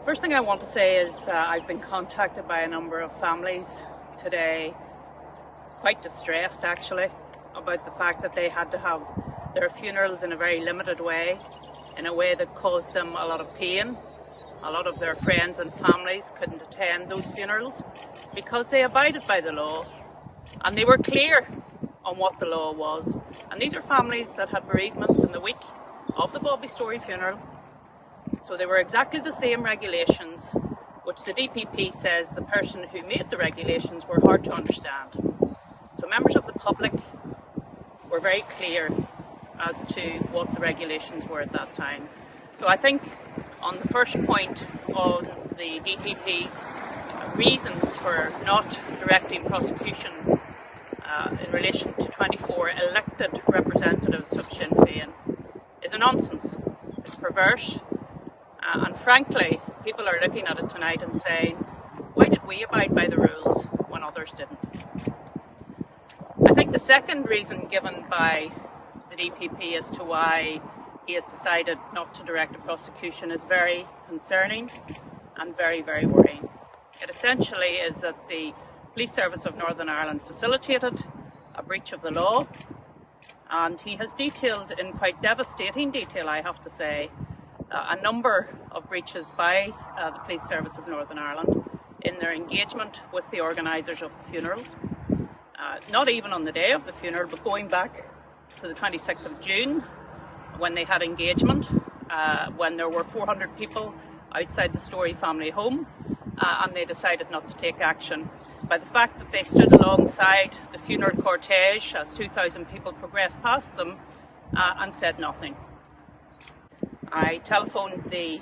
First thing I want to say is I've been contacted by a number of families today, quite distressed actually, about the fact that they had to have their funerals in a very limited way, in a way that caused them a lot of pain. A lot of their friends and families couldn't attend those funerals because they abided by the law and they were clear on what the law was. And these are families that had bereavements in the week of the Bobby Story funeral. So they were exactly the same regulations, which the DPP says the person who made the regulations were hard to understand. So members of the public were very clear as to what the regulations were at that time. So I think on the first point on the DPP's reasons for not directing prosecutions in relation to 24 elected representatives of Sinn Féin is a nonsense. It's perverse. And frankly, people are looking at it tonight and saying, why did we abide by the rules when others didn't? I think the second reason given by the DPP as to why he has decided not to direct a prosecution is very concerning and very, very worrying. It essentially is that the Police Service of Northern Ireland facilitated a breach of the law, and he has detailed in quite devastating detail, I have to say, a number of breaches by the Police Service of Northern Ireland in their engagement with the organisers of the funerals. Not even on the day of the funeral, but going back to the 26th of June, when they had engagement, when there were 400 people outside the Story family home, and they decided not to take action. By the fact that they stood alongside the funeral cortege as 2,000 people progressed past them and said nothing. I telephoned the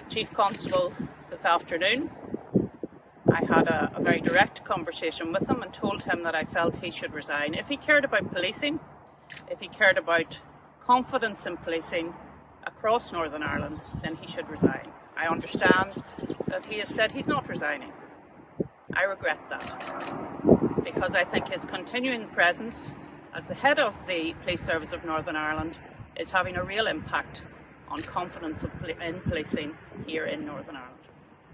Chief Constable this afternoon. I had a very direct conversation with him and told him that I felt he should resign. If he cared about policing, if he cared about confidence in policing across Northern Ireland, then he should resign. I understand that he has said he's not resigning. I regret that, because I think his continuing presence as the head of the Police Service of Northern Ireland is having a real impact on confidence in policing here in Northern Ireland.